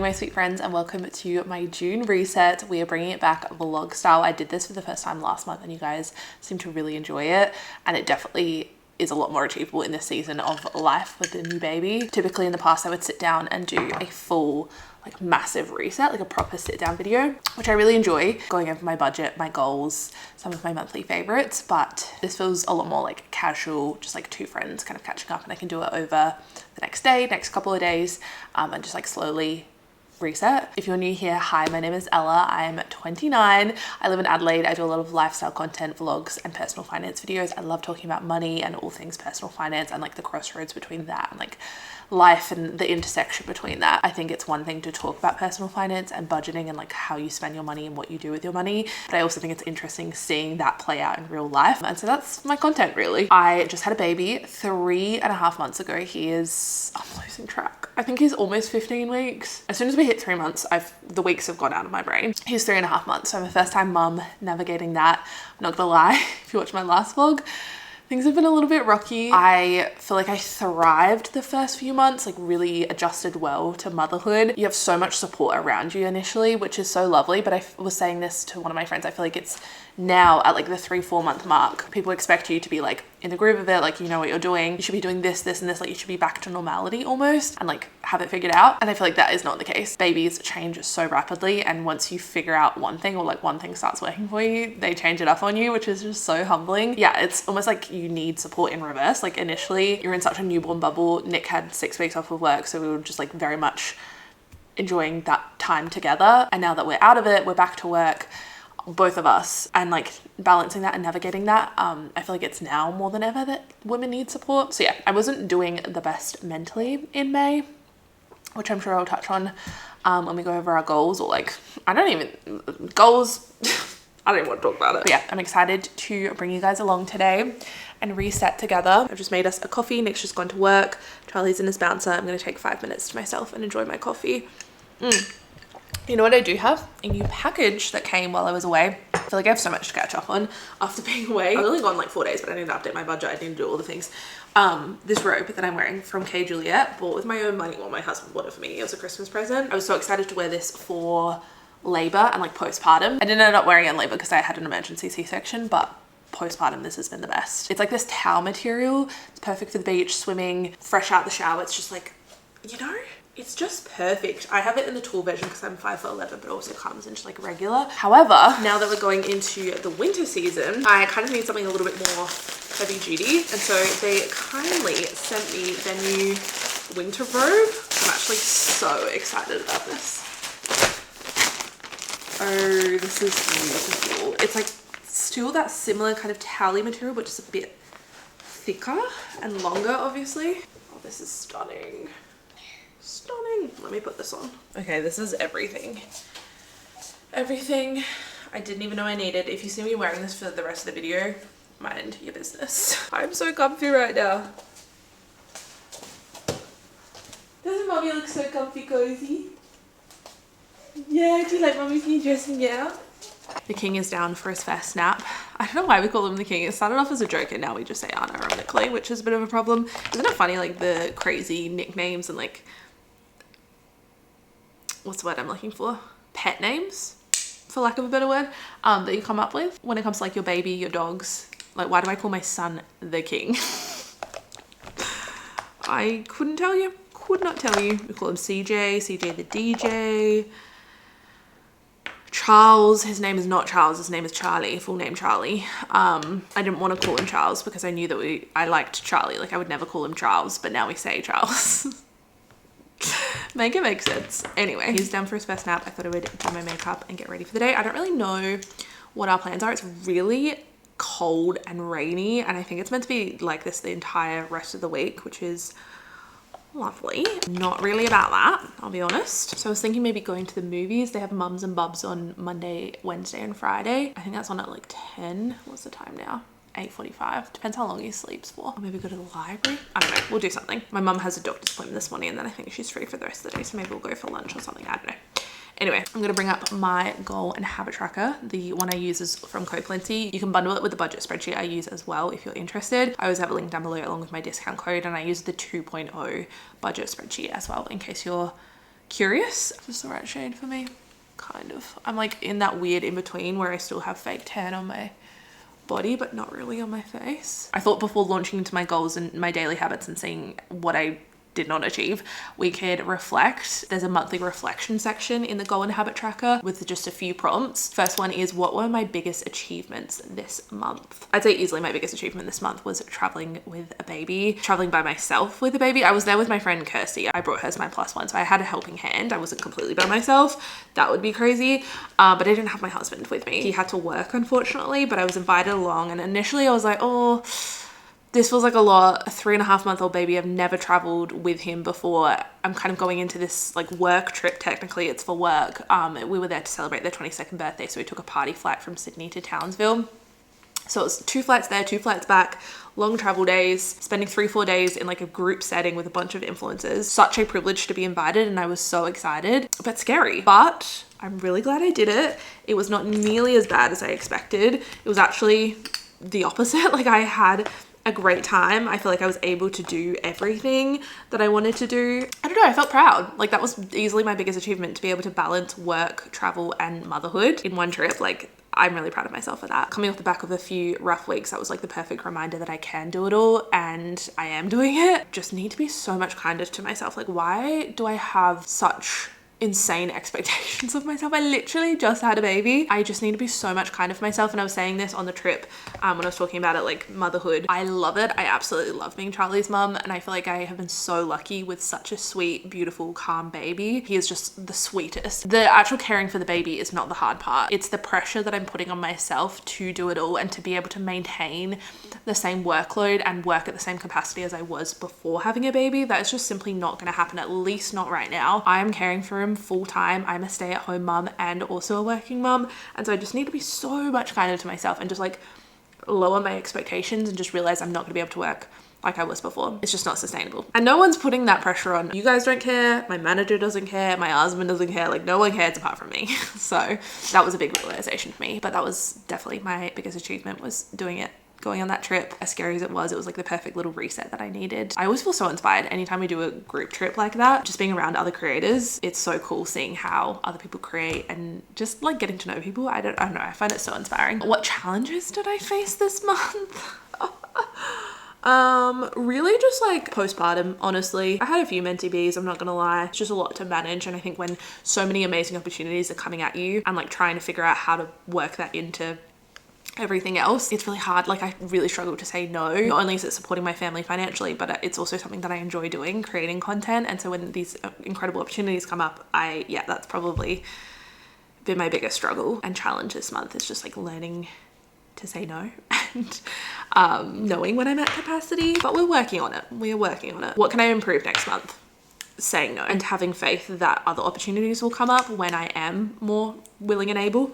morning, my sweet friends, and welcome to my June reset. We are bringing it back vlog style. I did this for the first time last month and you guys seem to really enjoy it, and it definitely is a lot more achievable in this season of life with the new baby. Typically in the past I would sit down and do a full like massive reset, like a proper sit down video, which I really enjoy, going over my budget, my goals, some of my monthly favorites. But this feels a lot more like casual, just like two friends kind of catching up, and I can do it over the next day, next couple of days, and just like slowly reset. If you're new here, hi, my name is Ella. I'm 29. I live in Adelaide. I do a lot of lifestyle content, vlogs, and personal finance videos. I love talking about money and all things personal finance and like the crossroads between that and like life and the intersection between that. I think it's one thing to talk about personal finance and budgeting and like how you spend your money and what you do with your money, but I also think it's interesting seeing that play out in real life. And so that's my content really. I just had a baby 3.5 months ago. I'm losing track. I think he's almost 15 weeks. As soon as we hit 3 months, the weeks have gone out of my brain. He's 3.5 months. So I'm a first time mum navigating that. I'm not gonna lie, if you watch my last vlog, things have been a little bit rocky. I feel like I thrived the first few months, like really adjusted well to motherhood. You have so much support around you initially, which is so lovely. But I was saying this to one of my friends, I feel like it's now at like the 3-4 month mark, people expect you to be like in the groove of it, like you know what you're doing, you should be doing this, this, and this, like you should be back to normality almost and like have it figured out. And I feel like that is not the case. Babies change so rapidly, and once you figure out one thing or like one thing starts working for you, they change it up on you, which is just so humbling. Yeah, it's almost like you need support in reverse. Like initially you're in such a newborn bubble. Nick had 6 weeks off of work, so we were just like very much enjoying that time together, and now that we're out of it, we're back to work, both of us, and like balancing that and navigating that. I feel like it's now more than ever that women need support. So yeah, I wasn't doing the best mentally in May, which I'm sure I'll touch on when we go over our goals, or like goals I don't even want to talk about it. But yeah, I'm excited to bring you guys along today and reset together. I've just made us a coffee. Nick's just gone to work. Charlie's in his bouncer. I'm going to take 5 minutes to myself and enjoy my coffee. You know what I do have? A new package that came while I was away. I feel like I have so much to catch up on after being away. I've only gone like 4 days, but I need to update my budget. I need to do all the things. This robe that I'm wearing from K. Juliet, bought with my own money. Well, my husband bought it for me. It was a Christmas present. I was so excited to wear this for labor and like postpartum. I didn't end up wearing it in labor because I had an emergency C-section, but postpartum, this has been the best. It's like this towel material. It's perfect for the beach, swimming, fresh out the shower. It's just like, you know, it's just perfect. I have it in the tall version because I'm 5'11", but it also comes in just like regular. However, now that we're going into the winter season, I kind of need something a little bit more heavy duty. And so they kindly sent me their new winter robe. I'm actually so excited about this. Oh, this is beautiful. It's like still that similar kind of towel-y material, but just a bit thicker and longer, obviously. Oh, this is stunning. Stunning. Let me put this on. Okay, this is everything. Everything I didn't even know I needed. If you see me wearing this for the rest of the video, mind your business. I'm so comfy right now. Doesn't mommy look so comfy cozy? Yeah, do you like mommy's new dressing gown? The king is down for his first nap. I don't know why we call him the king. It started off as a joke and now we just say unironically, which is a bit of a problem. Isn't it funny, like the crazy nicknames and like, what's the word I'm looking for? Pet names, for lack of a better word, that you come up with when it comes to like your baby, your dogs. Like, why do I call my son the king? I couldn't tell you. Could not tell you. We call him CJ, CJ the DJ. Charles, his name is not Charles, his name is Charlie, full name Charlie. I didn't want to call him Charles because I knew that I liked Charlie. Like I would never call him Charles, but now we say Charles. Make it make sense. Anyway, he's down for his first nap. I thought I would do my makeup and get ready for the day. I don't really know what our plans are. It's really cold and rainy, and I think it's meant to be like this the entire rest of the week, which is lovely. Not really about that, I'll be honest. So I was thinking maybe going to the movies. They have Mums and Bubs on Monday, Wednesday, and Friday. I think that's on at like 10. What's the time now? 8:45. Depends how long he sleeps for. Or maybe go to the library. I don't know. We'll do something. My mum has a doctor's appointment this morning, and then I think she's free for the rest of the day. So maybe we'll go for lunch or something. I don't know. Anyway, I'm gonna bring up my goal and habit tracker. The one I use is from Plenty. You can bundle it with the budget spreadsheet I use as well if you're interested. I always have a link down below along with my discount code, and I use the 2.0 budget spreadsheet as well in case you're curious. Is this the right shade for me? Kind of. I'm like in that weird in between where I still have fake tan on my body but not really on my face. I thought before launching into my goals and my daily habits and seeing what I did not achieve, we could reflect. There's a monthly reflection section in the goal and habit tracker with just a few prompts. First one is, what were my biggest achievements this month? I'd say easily my biggest achievement this month was traveling with a baby, traveling by myself with a baby. I was there with my friend Kirsty. I brought her as my +1, so I had a helping hand. I wasn't completely by myself. That would be crazy. But I didn't have my husband with me. He had to work, unfortunately, but I was invited along, and initially I was like, oh, this feels like a lot. A 3.5-month-old baby. I've never traveled with him before. I'm kind of going into this like work trip. Technically it's for work. We were there to celebrate their 22nd birthday. So we took a party flight from Sydney to Townsville. So it was 2 flights there, 2 flights back, long travel days, spending 3-4 days in like a group setting with a bunch of influencers. Such a privilege to be invited, and I was so excited, but scary. But I'm really glad I did it. It was not nearly as bad as I expected. It was actually the opposite. Like, I had a great time. I feel like I was able to do everything that I wanted to do. I don't know, I felt proud. Like, that was easily my biggest achievement, to be able to balance work, travel, and motherhood in one trip. Like, I'm really proud of myself for that. Coming off the back of a few rough weeks, that was like the perfect reminder that I can do it all, and I am doing it. Just need to be so much kinder to myself. Like, why do I have such insane expectations of myself? I literally just had a baby. I just need to be so much kinder for myself. And I was saying this on the trip when I was talking about it, like motherhood. I love it. I absolutely love being Charlie's mum, and I feel like I have been so lucky with such a sweet, beautiful, calm baby. He is just the sweetest. The actual caring for the baby is not the hard part. It's the pressure that I'm putting on myself to do it all and to be able to maintain the same workload and work at the same capacity as I was before having a baby. That is just simply not going to happen, at least not right now. I am caring for him full time. I'm a stay-at-home mum and also a working mum, and so I just need to be so much kinder to myself and just like lower my expectations and just realize I'm not going to be able to work like I was before. It's just not sustainable, and no one's putting that pressure on. You guys don't care, my manager doesn't care, my husband doesn't care, like no one cares apart from me. So that was a big realization for me, but that was definitely my biggest achievement, was doing it. Going on that trip, as scary as it was like the perfect little reset that I needed. I always feel so inspired anytime we do a group trip like that. Just being around other creators, it's so cool seeing how other people create and just like getting to know people. I don't know, I find it so inspiring. What challenges did I face this month? Really just like postpartum, honestly. I had a few mentee bees, I'm not gonna lie. It's just a lot to manage, and I think when so many amazing opportunities are coming at you and like trying to figure out how to work that into everything else, it's really hard. Like, I really struggle to say no. Not only is it supporting my family financially, but it's also something that I enjoy doing, creating content. And so when these incredible opportunities come up, that's probably been my biggest struggle and challenge this month, is just like learning to say no and knowing when I'm at capacity. But we're working on it. We are working on it. What can I improve next month? Saying no, and having faith that other opportunities will come up when I am more willing and able.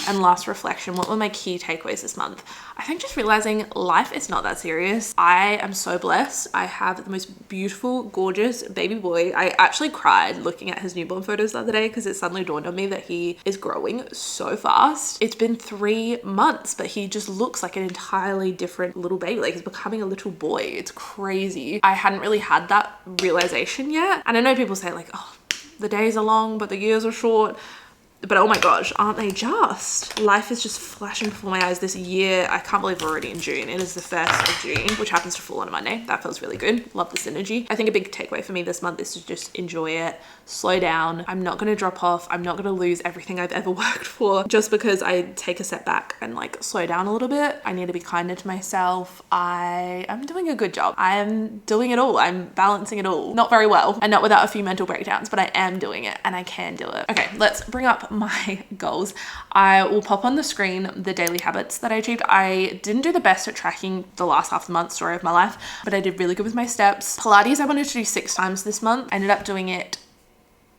And last reflection, what were my key takeaways this month? I think just realizing life is not that serious. I am so blessed. I have the most beautiful, gorgeous baby boy. I actually cried looking at his newborn photos the other day because it suddenly dawned on me that he is growing so fast. It's been 3 months, but he just looks like an entirely different little baby. Like, he's becoming a little boy. It's crazy. I hadn't really had that realization yet. And I know people say like, oh, the days are long, but the years are short. But oh my gosh, aren't they just? Life is just flashing before my eyes this year. I can't believe we're already in June. It is the 1st of June, which happens to fall on a Monday. That feels really good. Love the synergy. I think a big takeaway for me this month is to just enjoy it, slow down. I'm not gonna drop off. I'm not gonna lose everything I've ever worked for just because I take a step back and like slow down a little bit. I need to be kinder to myself. I am doing a good job. I am doing it all. I'm balancing it all. Not very well, and not without a few mental breakdowns, but I am doing it and I can do it. Okay, let's bring up my goals. I will pop on the screen the daily habits that I achieved. I didn't do the best at tracking the last half of the month, story of my life, but I did really good with my steps. Pilates I wanted to do 6 times this month. I ended up doing it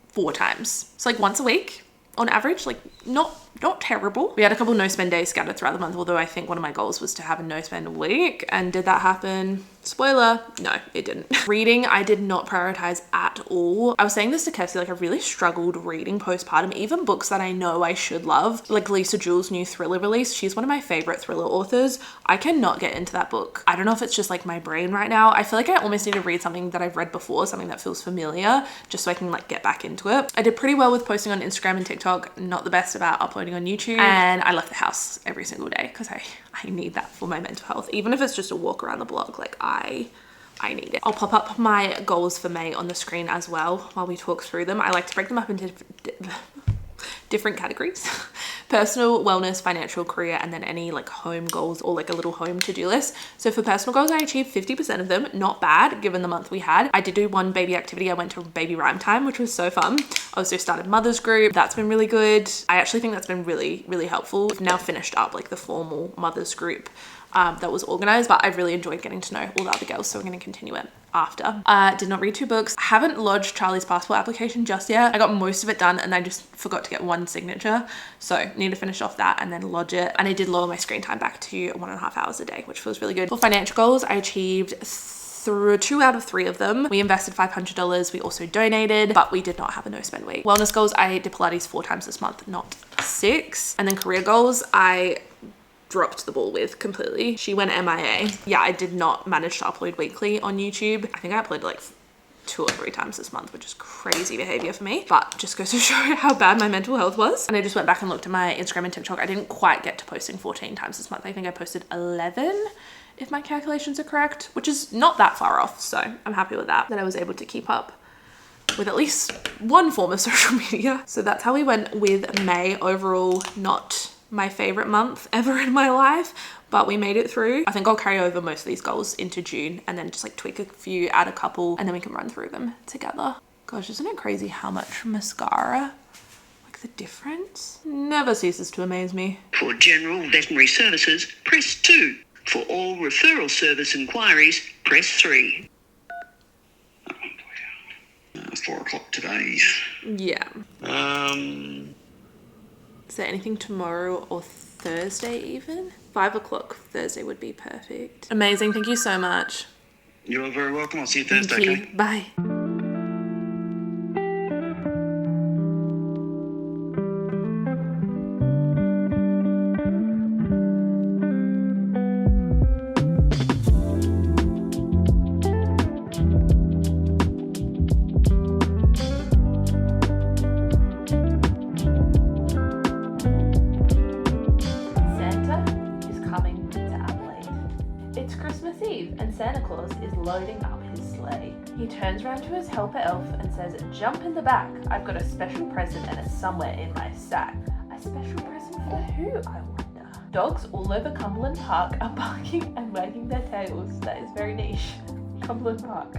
4 times. So like once a week on average, like not terrible. We had a couple no spend days scattered throughout the month, although I think one of my goals was to have a no spend week. And did that happen? Spoiler, no, it didn't. Reading, I did not prioritize at all. I was saying this to Kirsty, like I really struggled reading postpartum, even books that I know I should love, like Lisa Jewell's new thriller release. She's one of my favorite thriller authors. I cannot get into that book. I don't know if it's just like my brain right now. I feel like I almost need to read something that I've read before, something that feels familiar, just so I can like get back into it. I did pretty well with posting on Instagram and TikTok, not the best about uploading on YouTube. And I left the house every single day because I need that for my mental health. Even if it's just a walk around the block, like I need it. I'll pop up my goals for May on the screen as well while we talk through them. I like to break them up into different categories. Personal, wellness, financial, career, and then any like home goals or like a little home to-do list. So for personal goals, I achieved 50% of them. Not bad given the month we had. I did do one baby activity. I went to baby rhyme time, which was so fun. I also started mother's group. That's been really good. I actually think that's been really, really helpful. I've now finished up like the formal mother's group that was organized, but I've really enjoyed getting to know all the other girls, so we're going to continue it after. Did not read 2 books. I haven't lodged Charlie's passport application just yet. I got most of it done and I just forgot to get 1 signature, so need to finish off that and then lodge it. And I did lower my screen time back to 1.5 hours a day, which feels really good. For financial goals, I achieved through 2 out of 3 of them. We invested $500. We also donated, but we did not have a no spend week. Wellness goals, I did Pilates 4 times this month, not 6. And then career goals, I dropped the ball with completely. She went MIA. Yeah, I did not manage to upload weekly on YouTube. I think I uploaded like 2 or 3 times this month, which is crazy behavior for me, but just goes to show how bad my mental health was. And I just went back and looked at my Instagram and TikTok. I didn't quite get to posting 14 times this month. I think I posted 11 if my calculations are correct, which is not that far off. So I'm happy with that I was able to keep up with at least one form of social media. So that's how we went with May. Overall, not my favorite month ever in my life, but we made it through. I think I'll carry over most of these goals into June and then just like tweak a few, add a couple, and then we can run through them together. Gosh, isn't it crazy how much mascara, like the difference never ceases to amaze me. For general veterinary services, press 2. For all referral service inquiries, press 3. 4 o'clock today. Yeah. Is there anything tomorrow or Thursday even? 5 o'clock Thursday would be perfect. Amazing. Thank you so much. You're very welcome. I'll see you Thursday. Thank you. Okay? Bye. Santa Claus is loading up his sleigh. He turns around to his helper elf and says, "Jump in the back. I've got a special present and it's somewhere in my sack." A special present for who, I wonder? Dogs all over Cumberland Park are barking and wagging their tails. That is very niche. Cumberland Park.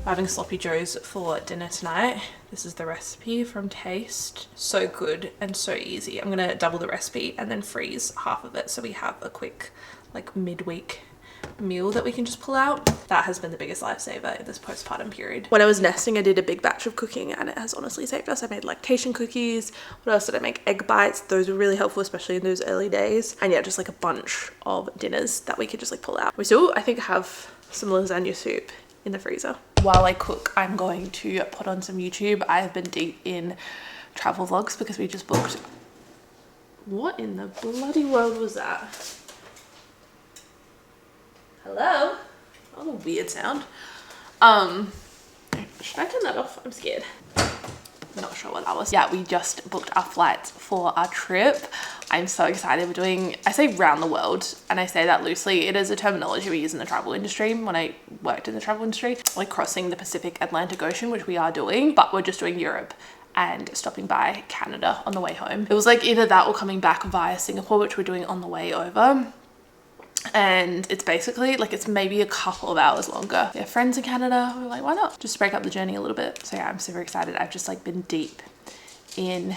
Having sloppy joes for dinner tonight. This is the recipe from Taste. So good and so easy. I'm gonna double the recipe and then freeze half of it so we have a quick like midweek meal that we can just pull out. That has been the biggest lifesaver in this postpartum period. When I was nesting, I did a big batch of cooking and it has honestly saved us. I made lactation cookies. What else did I make? Egg bites. Those were really helpful, especially in those early days. And yeah, just like a bunch of dinners that we could just like pull out. We still, I think, have some lasagna soup in the freezer. While I cook, I'm going to put on some YouTube. I have been deep in travel vlogs because we just booked. What in the bloody world was that? Hello? That was a weird sound. Should I turn that off? I'm scared. Not sure what that was. Yeah, we just booked our flights for our trip. I'm so excited. We're doing, I say round the world, and I say that loosely. It is a terminology we use in the travel industry when I worked in the travel industry, like crossing the Pacific Atlantic Ocean, which we are doing, but we're just doing Europe and stopping by Canada on the way home. It was like either that or coming back via Singapore, which we're doing on the way over. And it's basically like, it's maybe a couple of hours longer. Yeah, friends in Canada, we were like, why not? Just break up the journey a little bit. So yeah, I'm super excited. I've just like been deep in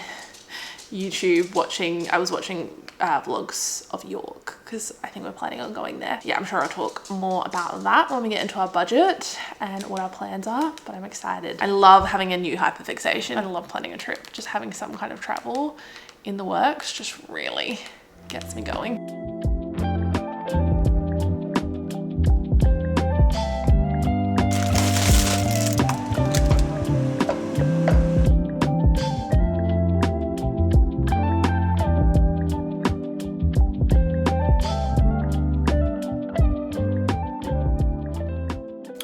YouTube watching, I was watching vlogs of York because I think we're planning on going there. Yeah, I'm sure I'll talk more about that when we get into our budget and what our plans are, but I'm excited. I love having a new hyperfixation. I love planning a trip. Just having some kind of travel in the works just really gets me going.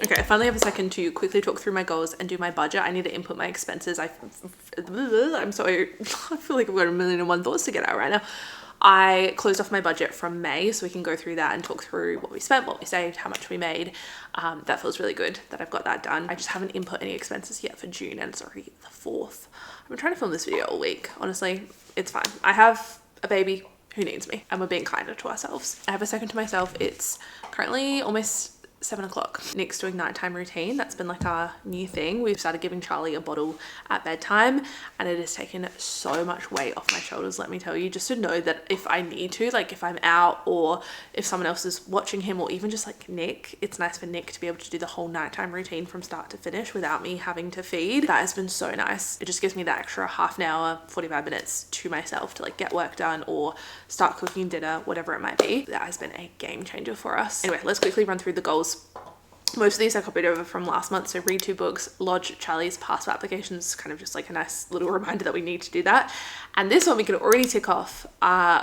Okay, I finally have a second to quickly talk through my goals and do my budget. I need to input my expenses. I'm sorry, I feel like I've got a million and one thoughts to get out right now. I closed off my budget from May, so we can go through that and talk through what we spent, what we saved, how much we made. That feels really good that I've got that done. I just haven't input any expenses yet for June, and it's already the 4th. I've been trying to film this video all week. Honestly, it's fine. I have a baby who needs me, and we're being kinder to ourselves. I have a second to myself. It's currently almost 7 o'clock. Nick's doing nighttime routine. That's been like our new thing. We've started giving Charlie a bottle at bedtime, and it has taken so much weight off my shoulders, let me tell you, just to know that if I need to, like if I'm out or if someone else is watching him, or even just like Nick, it's nice for Nick to be able to do the whole nighttime routine from start to finish without me having to feed. That has been so nice. It just gives me that extra half an hour, 45 minutes to myself to like get work done or start cooking dinner, whatever it might be. That has been a game changer for us. Anyway, let's quickly run through the goals. Most of these I copied over from last month. So read 2 books, lodge Charlie's passport applications, kind of just like a nice little reminder that we need to do that. And this one we can already tick off,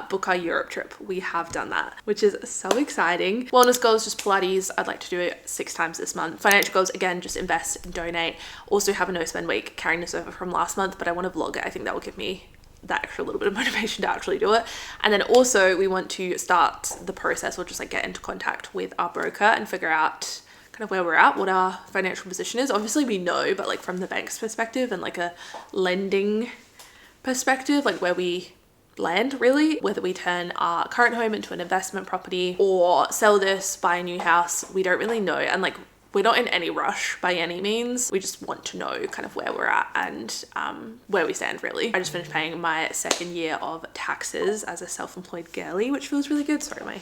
book our Europe trip. We have done that, which is so exciting. Wellness goals, just Pilates. I'd like to do it 6 times this month. Financial goals, again, just invest and donate. Also have a no spend week, carrying this over from last month, but I want to vlog it. I think that will give me that extra little bit of motivation to actually do it. And then also we want to start the process, or just like get into contact with our broker and figure out kind of where we're at, what our financial position is. Obviously we know, but like from the bank's perspective and like a lending perspective, like where we land really, whether we turn our current home into an investment property or sell this, buy a new house, we don't really know. And like, we're not in any rush by any means. We just want to know kind of where we're at and where we stand really. I just finished paying my 2nd year of taxes as a self-employed girly, which feels really good. Sorry, my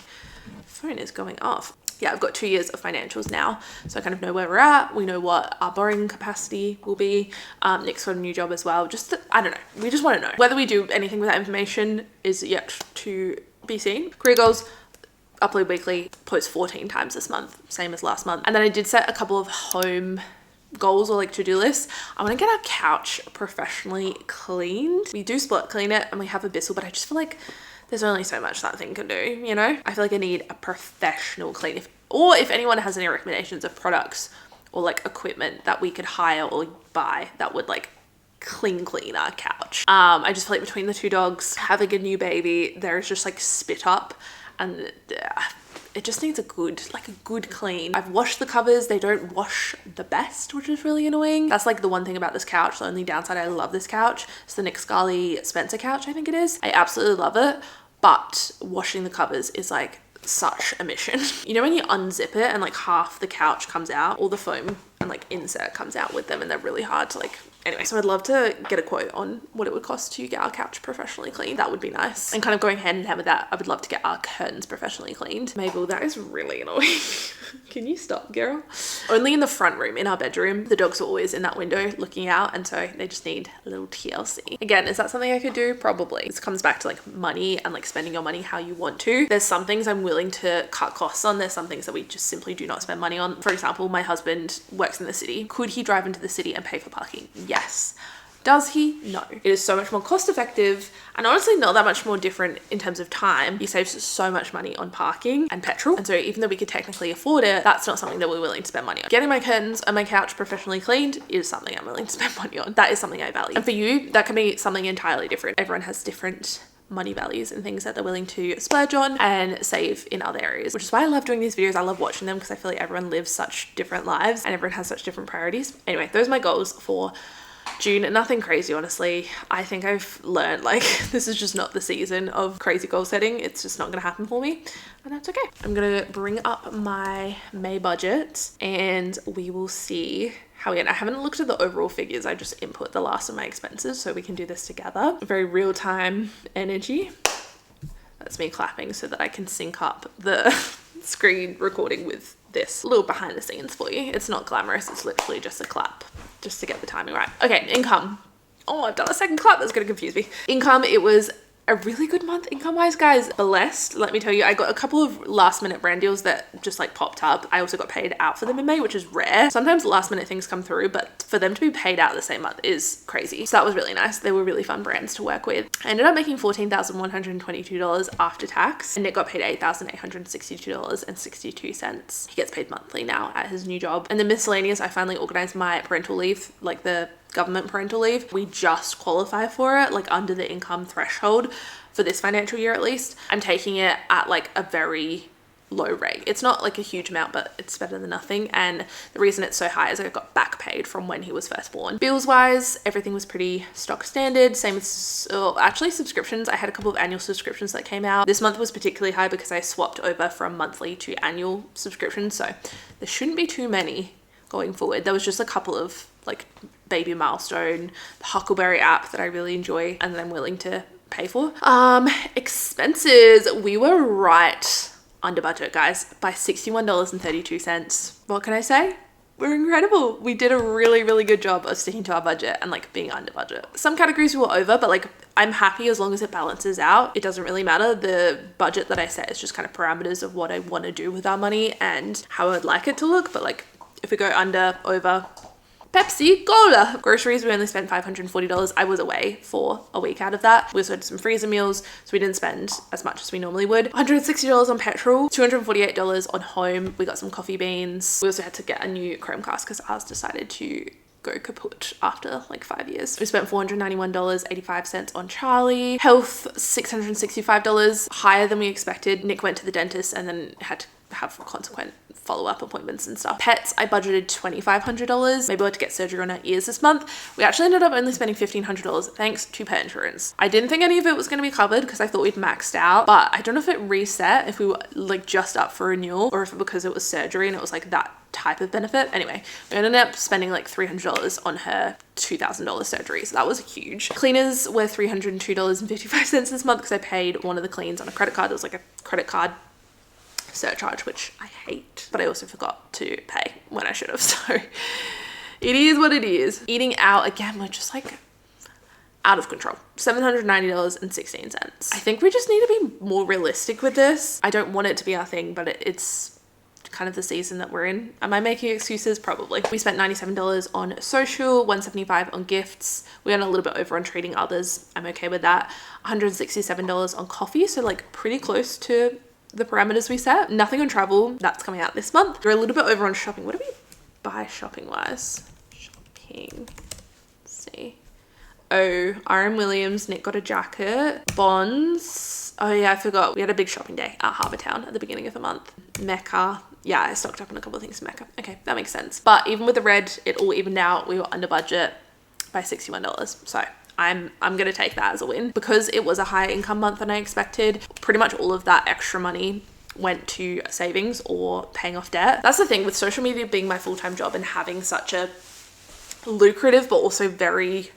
phone is going off. Yeah, I've got 2 years of financials now, so I kind of know where we're at. We know what our borrowing capacity will be. Nick's got a new job as well. I don't know. We just want to know. Whether we do anything with that information is yet to be seen. Career goals. Upload weekly, post 14 times this month, same as last month. And then I did set a couple of home goals or like to-do lists. I want to get our couch professionally cleaned. We do split clean it and we have a Bissell, but I just feel like there's only so much that thing can do, you know? I feel like I need a professional clean. If anyone has any recommendations of products or like equipment that we could hire or buy that would like clean our couch. I just feel like between the 2 dogs, having a new baby, there's just like spit up. And it just needs a good clean. I've washed the covers. They don't wash the best, which is really annoying. That's like the one thing about this couch. The only downside, I love this couch. It's the Nick Scully Spencer couch, I think it is. I absolutely love it. But washing the covers is like such a mission. You know when you unzip it and like half the couch comes out, all the foam and like insert comes out with them, and they're really hard to like. Anyway, so I'd love to get a quote on what it would cost to get our couch professionally cleaned. That would be nice. And kind of going hand in hand with that, I would love to get our curtains professionally cleaned. Mabel, that is really annoying. Can you stop, girl? Only in the front room, in our bedroom. The dogs are always in that window looking out, and so they just need a little TLC. Again, is that something I could do? Probably. This comes back to like money and like spending your money how you want to. There's some things I'm willing to cut costs on. There's some things that we just simply do not spend money on. For example, my husband works in the city. Could he drive into the city and pay for parking? Yes. Does he? No. It is so much more cost effective and honestly not that much more different in terms of time. He saves so much money on parking and petrol. And so even though we could technically afford it, that's not something that we're willing to spend money on. Getting my curtains and my couch professionally cleaned is something I'm willing to spend money on. That is something I value. And for you, that can be something entirely different. Everyone has different money values and things that they're willing to splurge on and save in other areas, which is why I love doing these videos. I love watching them because I feel like everyone lives such different lives and everyone has such different priorities. Anyway, those are my goals for June, nothing crazy, honestly. I think I've learned like this is just not the season of crazy goal setting. It's just not gonna happen for me, and that's okay. I'm gonna bring up my May budget and we will see how we get. I haven't looked at the overall figures. I just input the last of my expenses so we can do this together. Very real-time energy. That's me clapping so that I can sync up the screen recording with this. A little behind the scenes for you. It's not glamorous. It's literally just a clap just to get the timing right. Okay, income. Oh, I've done a second clap. That's gonna confuse me. Income, it was a really good month income wise, guys. Blessed, let me tell you. I got a couple of last minute brand deals that just like popped up. I also got paid out for them in May, which is rare. Sometimes last minute things come through, but for them to be paid out the same month is crazy. So that was really nice. They were really fun brands to work with. I ended up making $14,122 after tax, and Nick got paid $8,862.62. He gets paid monthly now at his new job. And the miscellaneous, I finally organized my parental leave, like the government parental leave. We just qualify for it, like under the income threshold for this financial year at least. I'm taking it at like a very low rate. It's not like a huge amount, but it's better than nothing. And the reason it's so high is I got back paid from when he was first born. Bills wise, everything was pretty stock standard. Same as actually subscriptions. I had a couple of annual subscriptions that came out. This month was particularly high because I swapped over from monthly to annual subscriptions. So there shouldn't be too many going forward. There was just a couple of like Baby Milestone, the Huckleberry app that I really enjoy and that I'm willing to pay for. Expenses, we were right under budget, guys, by $61.32. What can I say? We're incredible. We did a really, really good job of sticking to our budget and like being under budget. Some categories we were over, but like I'm happy as long as it balances out. It doesn't really matter. The budget that I set is just kind of parameters of what I want to do with our money and how I'd like it to look. But like if we go under, over, Pepsi, Cola. Groceries, we only spent $540. I was away for a week out of that. We also had some freezer meals, so we didn't spend as much as we normally would. $160 on petrol, $248 on home. We got some coffee beans. We also had to get a new Chromecast because ours decided to go kaput after like 5 years. We spent $491.85 on Charlie. Health, $665, higher than we expected. Nick went to the dentist and then had to have consequent follow-up appointments and stuff. Pets, I budgeted $2,500. Maybe we'll have to get surgery on our ears this month. We actually ended up only spending $1,500 thanks to pet insurance. I didn't think any of it was going to be covered because I thought we'd maxed out, but I don't know if it reset, if we were like just up for renewal, or if because it was surgery and it was like that type of benefit. Anyway, we ended up spending like $300 on her $2,000 surgery, so that was huge. Cleaners were $302.55 this month because I paid one of the cleans on a credit card. It was like a credit card surcharge, which I hate, but I also forgot to pay when I should have, so it is what it is. Eating out, again, we're just like out of control. $790.16. I think we just need to be more realistic with this. I don't want it to be our thing, but it's kind of the season that we're in. Am I making excuses? Probably. We spent $97 on social, $175 on gifts. We went a little bit over on treating others. I'm okay with that. $167 on coffee, so like pretty close to the parameters we set. Nothing on travel. That's coming out this month. We're a little bit over on shopping. What do we buy shopping wise? Shopping. Let's see. Oh, RM Williams. Nick got a jacket. Bonds. Oh yeah, I forgot. We had a big shopping day at Harbour Town at the beginning of the month. Mecca. Yeah, I stocked up on a couple of things in Mecca. Okay, that makes sense. But even with the red, it all evened out. We were under budget by $61. So I'm gonna take that as a win. Because it was a higher income month than I expected, pretty much all of that extra money went to savings or paying off debt. That's the thing with social media being my full-time job and having such a lucrative but also very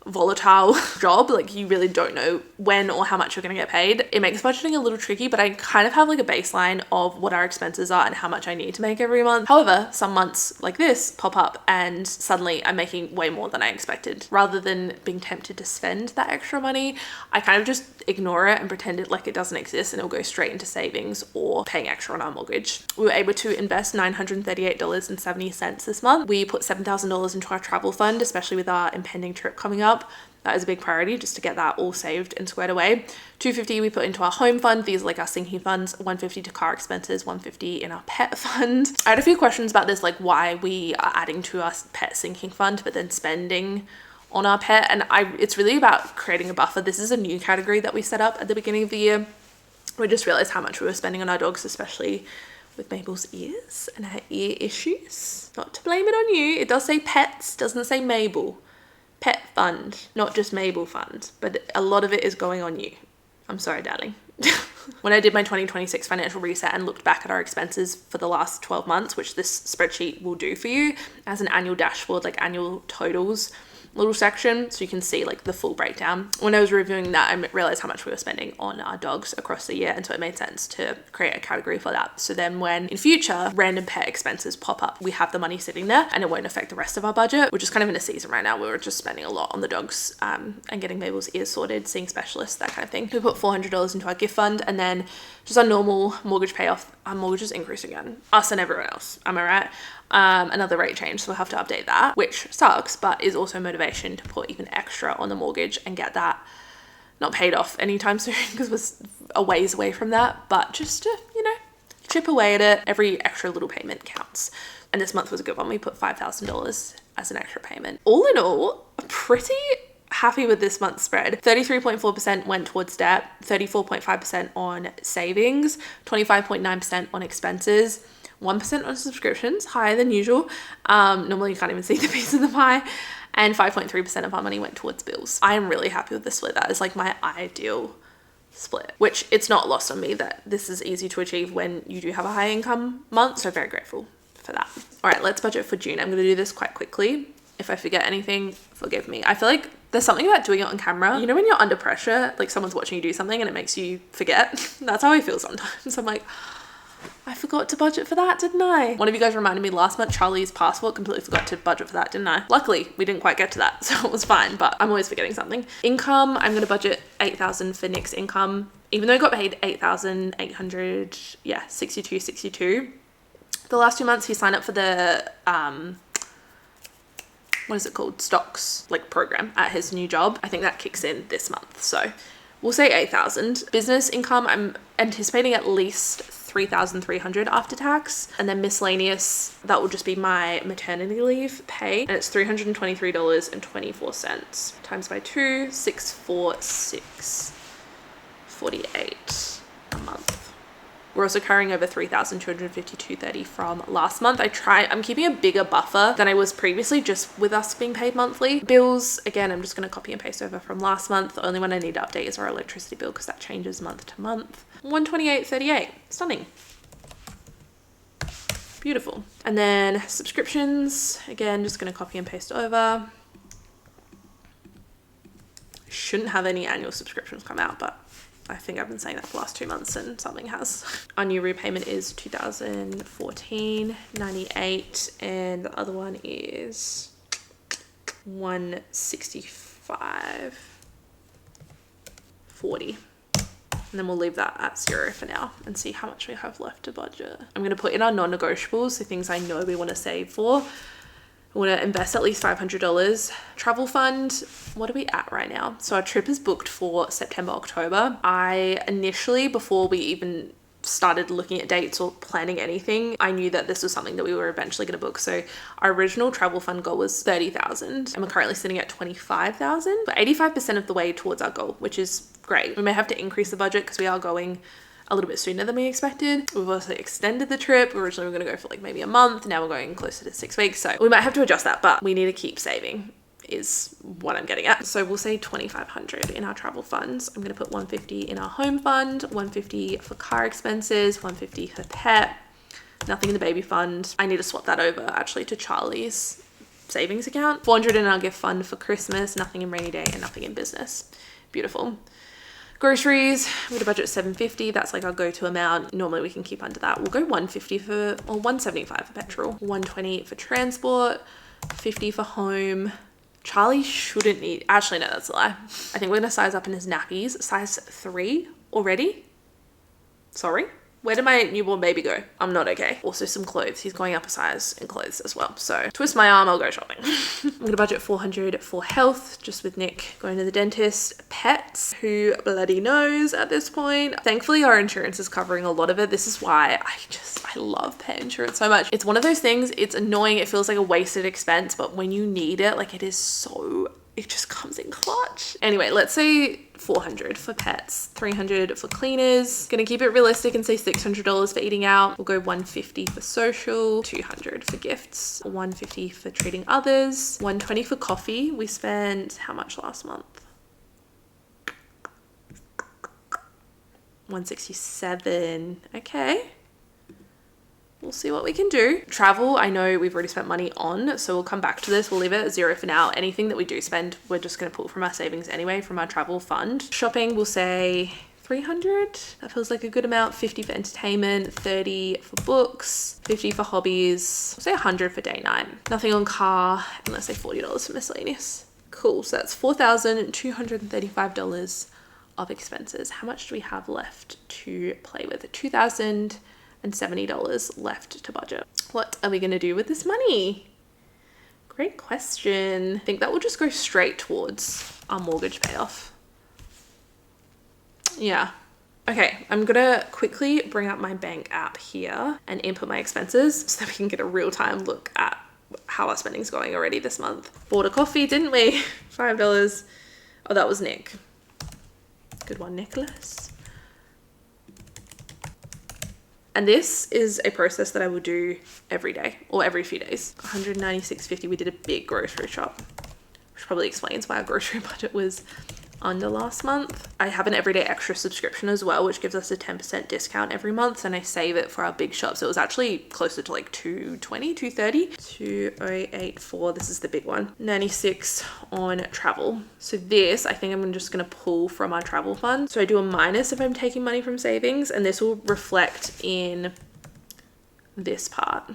volatile job. Like you really don't know when or how much you're gonna get paid. It makes budgeting a little tricky, but I kind of have like a baseline of what our expenses are and how much I need to make every month. However, some months like this pop up and suddenly I'm making way more than I expected. Rather than being tempted to spend that extra money, I kind of just ignore it and pretend it like it doesn't exist, and it'll go straight into savings or paying extra on our mortgage. We were able to invest $938.70 this month. We put $7,000 into our travel fund, especially with our impending trip coming up. That is a big priority, just to get that all saved and squared away. $250 we put into our home fund. These are like our sinking funds. $150 to car expenses, $150 in our pet fund. I had a few questions about this, like why we are adding to our pet sinking fund, but then spending on our pet. And it's really about creating a buffer. This is a new category that we set up at the beginning of the year. We just realized how much we were spending on our dogs, especially with Mabel's ears and her ear issues. Not to blame it on you. It does say pets, doesn't say Mabel. Pet fund, not just Mabel fund, but a lot of it is going on you. I'm sorry, darling. When I did my 2026 financial reset and looked back at our expenses for the last 12 months, which this spreadsheet will do for you as an annual dashboard, like annual totals little section, so you can see like the full breakdown. When I was reviewing that, I realized how much we were spending on our dogs across the year, and so it made sense to create a category for that. So then when in future random pet expenses pop up, we have the money sitting there and it won't affect the rest of our budget. We're just kind of in a season right now where we're just spending a lot on the dogs and getting Mabel's ears sorted, seeing specialists, that kind of thing. We put $400 into our gift fund, and then just our normal mortgage payoff. Our mortgages increased again, us and everyone else, am I right? Another rate change, so we'll have to update that, which sucks, but is also motivation to put even extra on the mortgage and get that not paid off anytime soon, because we're a ways away from that, but just to, you know, chip away at it. Every extra little payment counts, and this month was a good one. We put $5,000 as an extra payment. All in all, pretty happy with this month's spread. 33.4% went towards debt, 34.5% on savings, 25.9% on expenses, 1% on subscriptions, higher than usual. Normally you can't even see the piece of the pie. And 5.3% of our money went towards bills. I am really happy with this split. That is like my ideal split, which it's not lost on me that this is easy to achieve when you do have a high income month. So very grateful for that. All right, let's budget for June. I'm going to do this quite quickly. If I forget anything, forgive me. I feel like there's something about doing it on camera. You know when you're under pressure, like someone's watching you do something and it makes you forget? That's how I feel sometimes. I'm like, I forgot to budget for that, didn't I? One of you guys reminded me last month, Charlie's passport, completely forgot to budget for that, didn't I? Luckily, we didn't quite get to that, so it was fine, but I'm always forgetting something. Income, I'm gonna budget $8,000 for Nick's income. Even though I got paid $8,800, yeah, 62. The last 2 months he signed up for the, what is it called? Stocks, like program at his new job. I think that kicks in this month, so we'll say 8,000. Business income, I'm anticipating at least 3,300 after tax, and then miscellaneous, that will just be my maternity leave pay, and it's $323.24 times by 2, 646, 48 a month. We're also carrying over $3,252.30 from last month. I'm keeping a bigger buffer than I was previously, just with us being paid monthly. Bills, again, I'm just going to copy and paste over from last month. The only one I need to update is our electricity bill, because that changes month to month. $128.38, stunning. Beautiful. And then subscriptions, again, just going to copy and paste over. Shouldn't have any annual subscriptions come out, but I think I've been saying that for the last 2 months and something has. Our new repayment is $2,014.98, and the other one is $165.40. And then we'll leave that at 0 for now and see how much we have left to budget. I'm going to put in our non-negotiables, so things I know we want to save for. We want to invest at least $500. Travel fund, what are we at right now? So our trip is booked for September, October. I initially, before we even started looking at dates or planning anything, I knew that this was something that we were eventually going to book. So our original travel fund goal was $30,000, and we're currently sitting at $25,000, but 85% of the way towards our goal, which is great. We may have to increase the budget because we are going a little bit sooner than we expected. We've also extended the trip. Originally we were going to go for like maybe a month. Now we're going closer to 6 weeks. So we might have to adjust that, but we need to keep saving is what I'm getting at. So we'll say 2,500 in our travel funds. I'm going to put 150 in our home fund, 150 for car expenses, 150 for pet, nothing in the baby fund. I need to swap that over actually to Charlie's savings account. 400 in our gift fund for Christmas, nothing in rainy day, and nothing in business. Beautiful. Groceries, we're going to budget $750. That's like our go-to amount. Normally we can keep under that. We'll go $150 for, or $175 for petrol, $120 for transport, $50 for home. Charlie shouldn't need, actually no, that's a lie. I think we're going to size up in his nappies. Size 3 already. Sorry. Where did my newborn baby go? I'm not okay. Also some clothes. He's going up a size in clothes as well. So twist my arm, I'll go shopping. I'm going to budget $400 for health, just with Nick going to the dentist. Pets, who bloody knows at this point. Thankfully, our insurance is covering a lot of it. This is why I love pet insurance so much. It's one of those things, it's annoying. It feels like a wasted expense, but when you need it, like it is so it just comes in clutch. Anyway, let's say 400 for pets, 300 for cleaners. Gonna keep it realistic and say $600 for eating out. We'll go 150 for social, 200 for gifts, 150 for treating others, 120 for coffee. We spent how much last month? 167. Okay. We'll see what we can do. Travel, I know we've already spent money on, so we'll come back to this. We'll leave it at 0 for now. Anything that we do spend, we're just going to pull from our savings anyway, from our travel fund. Shopping, we'll say 300. That feels like a good amount. 50 for entertainment, 30 for books, 50 for hobbies. We'll say 100 for day 9. Nothing on car, and let's say $40 for miscellaneous. Cool, so that's $4,235 of expenses. How much do we have left to play with? $2,070 left to budget. What are we going to do with this money? Great question. I think that will just go straight towards our mortgage payoff. Yeah. Okay, I'm gonna quickly bring up my bank app here and input my expenses so that we can get a real-time look at how our spending's going already this month. Bought a coffee, didn't we? $5. Oh, that was Nick. Good one, Nicholas. And this is a process that I will do every day or every few days. $196.50. We did a big grocery shop, which probably explains why our grocery budget was under last month. I have an everyday extra subscription as well, which gives us a 10% discount every month, and I save it for our big shop. So it was actually closer to like $220, $230. 2084, this is the big one. 96 on travel. So this, I think I'm just gonna pull from our travel fund. So I do a minus if I'm taking money from savings, and this will reflect in this part.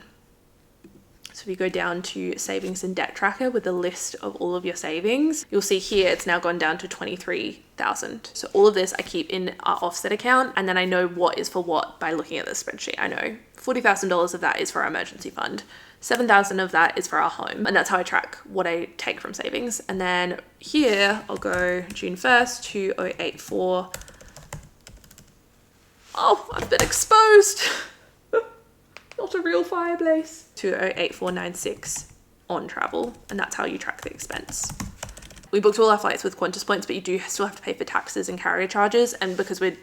So if you go down to savings and debt tracker with a list of all of your savings, you'll see here it's now gone down to 23,000. So all of this I keep in our offset account, and then I know what is for what by looking at the spreadsheet. I know $40,000 of that is for our emergency fund, 7,000 of that is for our home, and that's how I track what I take from savings. And then here I'll go June 1st, 2084. Oh, I've been exposed. Not a real fireplace. 208496 on travel, and that's how you track the expense. We booked all our flights with Qantas points, but you do still have to pay for taxes and carrier charges, and because we're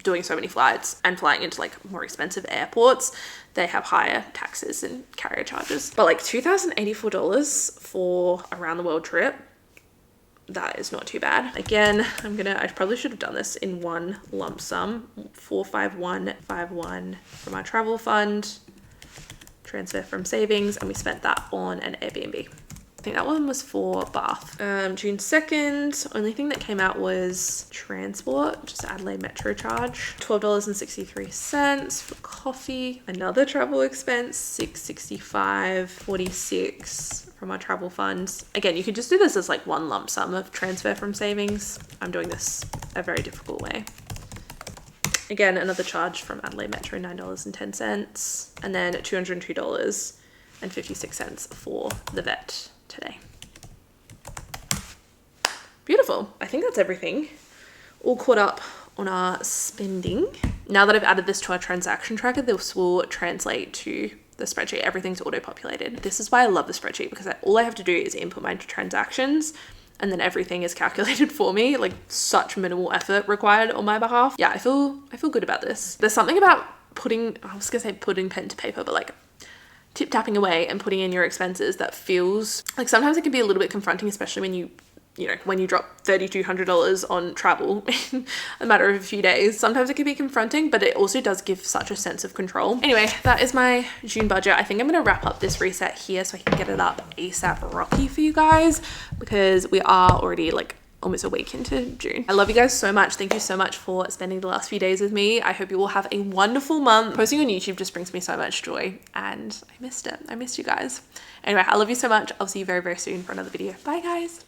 doing so many flights and flying into like more expensive airports, they have higher taxes and carrier charges. But like $2,084 for a round the world trip, that is not too bad. Again, I probably should have done this in one lump sum. 45151 from our travel fund, transfer from savings, and we spent that on an Airbnb. I think that one was for Bath. June 2nd, only thing that came out was transport, just Adelaide Metro charge. $12.63 for coffee. Another travel expense, $665.46 from our travel funds. Again, you could just do this as like one lump sum of transfer from savings. I'm doing this a very difficult way. Again, another charge from Adelaide Metro, $9.10, and then $202.56 for the vet today. Beautiful. I think that's everything. All caught up on our spending. Now that I've added this to our transaction tracker, this will translate to the spreadsheet. Everything's auto-populated. This is why I love the spreadsheet, because all I have to do is input my transactions, and then everything is calculated for me. Like, such minimal effort required on my behalf. Yeah, I feel good about this. There's something about putting pen to paper, but like tip-tapping away and putting in your expenses that feels like sometimes it can be a little bit confronting, especially when you drop $3,200 on travel in a matter of a few days. Sometimes it can be confronting, but it also does give such a sense of control. Anyway, that is my June budget. I think I'm gonna wrap up this reset here so I can get it up ASAP Rocky for you guys, because we are already like almost a week into June. I love you guys so much. Thank you so much for spending the last few days with me. I hope you all have a wonderful month. Posting on YouTube just brings me so much joy, and I missed it. I missed you guys. Anyway, I love you so much. I'll see you very, very soon for another video. Bye guys.